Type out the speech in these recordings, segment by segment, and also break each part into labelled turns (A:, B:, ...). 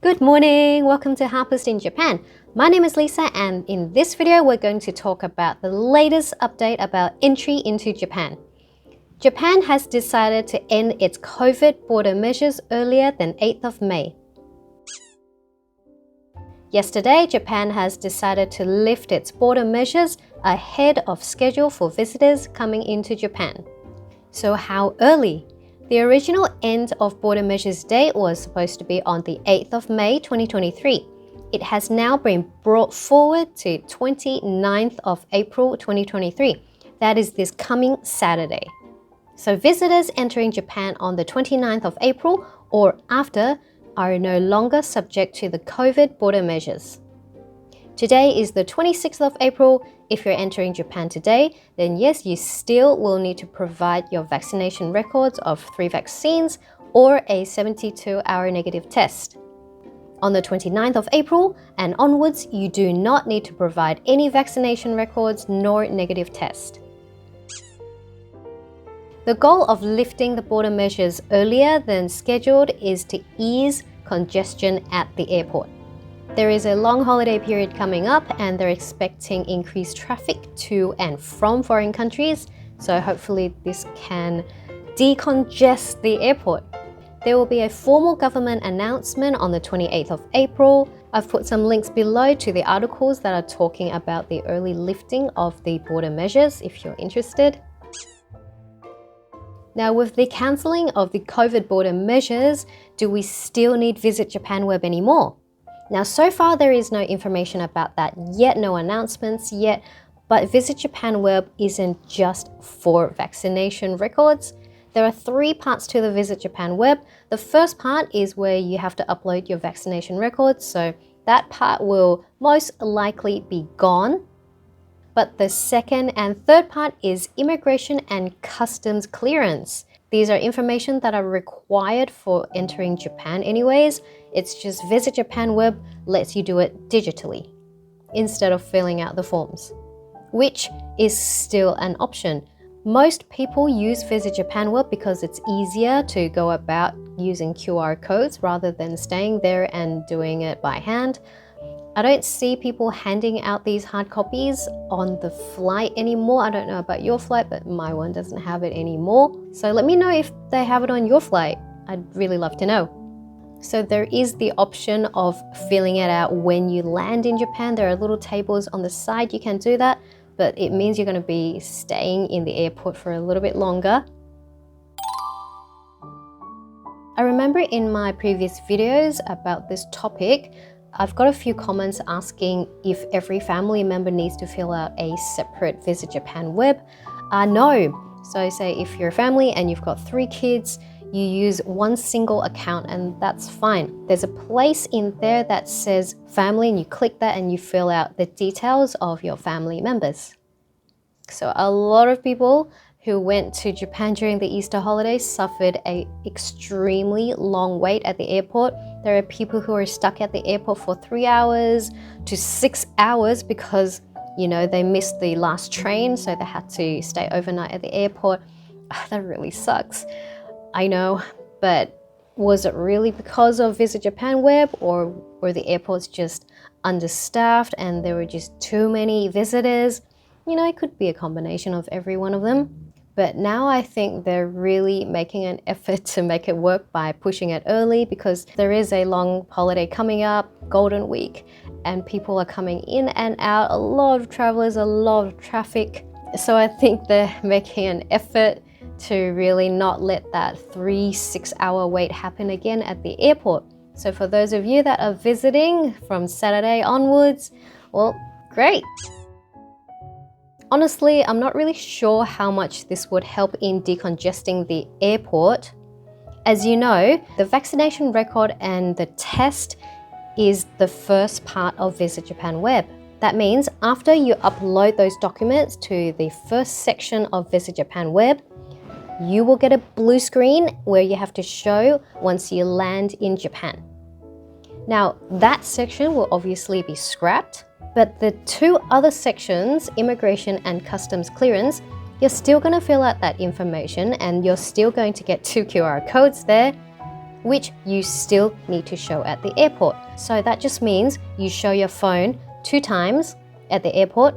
A: Good morning! Welcome to Harper's in Japan. My name is Lisa and in this video we're going to talk about the latest update about entry into Japan. Japan has decided to end its COVID border measures earlier than 8th of May. Yesterday, Japan has decided to lift its border measures ahead of schedule for visitors coming into Japan. So how early? The original end of border measures date was supposed to be on the 8th of May 2023. It has now been brought forward to 29th of April 2023. That is this coming Saturday. So visitors entering Japan on the 29th of April or after are no longer subject to the COVID border measures. Today is the 26th of April. If you're entering Japan today, then yes, you still will need to provide your vaccination records of 3 vaccines or a 72-hour negative test. On the 29th of April and onwards, you do not need to provide any vaccination records nor negative test. The goal of lifting the border measures earlier than scheduled is to ease congestion at the airport. There is a long holiday period coming up and they're expecting increased traffic to and from foreign countries, so hopefully this can decongest the airport. There will be a formal government announcement on the 28th of April. I've put some links below to the articles that are talking about the early lifting of the border measures if you're interested. Now, with the cancelling of the COVID border measures, do we still need Visit Japan Web anymore? Now, so far there is no information about that yet, no announcements yet, but Visit Japan Web isn't just for vaccination records. There are 3 parts to the Visit Japan Web. The first part is where you have to upload your vaccination records, so that part will most likely be gone. But the second and third part is immigration and customs clearance. These are information that are required for entering Japan anyways. It's just Visit Japan Web lets you do it digitally instead of filling out the forms, which is still an option. Most people use Visit Japan Web because it's easier to go about using QR codes rather than staying there and doing it by hand. I don't see people handing out these hard copies on the flight anymore. I don't know about your flight, but my one doesn't have it anymore. So let me know if they have it on your flight. I'd really love to know. So there is the option of filling it out when you land in Japan. There are little tables on the side, you can do that, but it means you're going to be staying in the airport for a little bit longer. I remember in my previous videos about this topic, I've got a few comments asking if every family member needs to fill out a separate Visit Japan Web. No. So say if you're a family and you've got 3 kids, you use one single account and that's fine. There's a place in there that says family and you click that and you fill out the details of your family members. So a lot of people who went to Japan during the Easter holidays suffered an extremely long wait at the airport. There are people who are stuck at the airport for 3 hours to 6 hours because, they missed the last train, so they had to stay overnight at the airport. That really sucks. I know, but was it really because of Visit Japan Web, or were the airports just understaffed and there were just too many visitors? It could be a combination of every one of them. But now I think they're really making an effort to make it work by pushing it early because there is a long holiday coming up, Golden Week, and people are coming in and out, a lot of travelers, a lot of traffic. So I think they're making an effort to really not let that 6-hour wait happen again at the airport. So for those of you that are visiting from Saturday onwards, well, great. Honestly, I'm not really sure how much this would help in decongesting the airport. As you know, the vaccination record and the test is the first part of Visit Japan Web. That means after you upload those documents to the first section of Visit Japan Web, you will get a blue screen where you have to show once you land in Japan. Now, that section will obviously be scrapped. But the 2 other sections, immigration and customs clearance, you're still going to fill out that information and you're still going to get 2 QR codes there. which you still need to show at the airport. So that just means you show your phone 2 times at the airport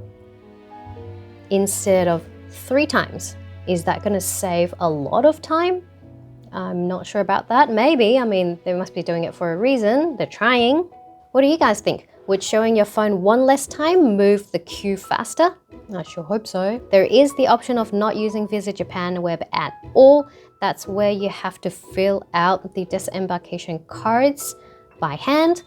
A: instead of 3 times. Is that going to save a lot of time? I'm not sure about that. Maybe. I mean, they must be doing it for a reason. They're trying. What do you guys think? Would showing your phone 1 less time move the queue faster? I sure hope so. There is the option of not using Visit Japan web at all. That's where you have to fill out the disembarkation cards by hand.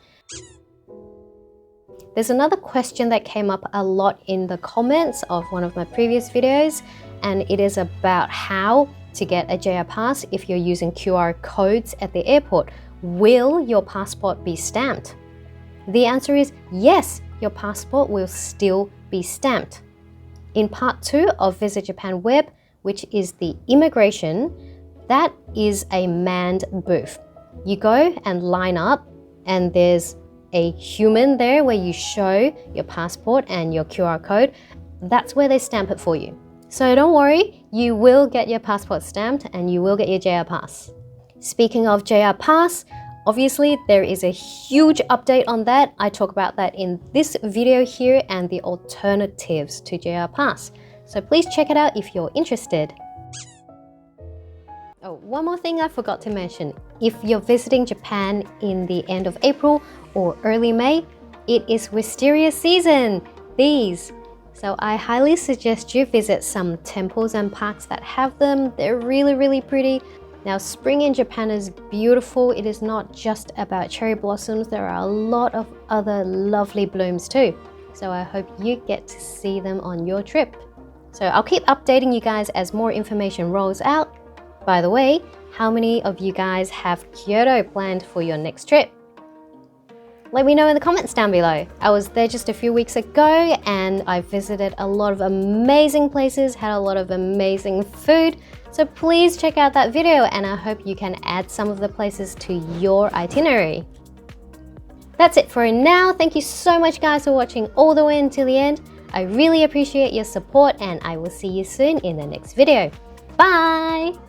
A: There's another question that came up a lot in the comments of one of my previous videos, and it is about how to get a JR pass if you're using QR codes at the airport. Will your passport be stamped? The answer is yes, your passport will still be stamped. In part 2 of Visit Japan Web, which is the immigration, that is a manned booth. You go and line up, and there's a human there where you show your passport and your QR code. That's where they stamp it for you. So don't worry, you will get your passport stamped and you will get your JR pass. Speaking of JR pass, obviously there is a huge update on that. I talk about that in this video here and the alternatives to JR pass. So please check it out if you're interested. Oh, one more thing I forgot to mention. If you're visiting Japan in the end of April or early May, it is Wisteria season. So I highly suggest you visit some temples and parks that have them. They're really, really pretty. Now, spring in Japan is beautiful. It is not just about cherry blossoms. There are a lot of other lovely blooms too. So I hope you get to see them on your trip. So I'll keep updating you guys as more information rolls out. By the way, how many of you guys have Kyoto planned for your next trip? Let me know in the comments down below. I was there just a few weeks ago and I visited a lot of amazing places, had a lot of amazing food. So please check out that video and I hope you can add some of the places to your itinerary. That's it for now. Thank you so much guys for watching all the way until the end. I really appreciate your support and I will see you soon in the next video. Bye!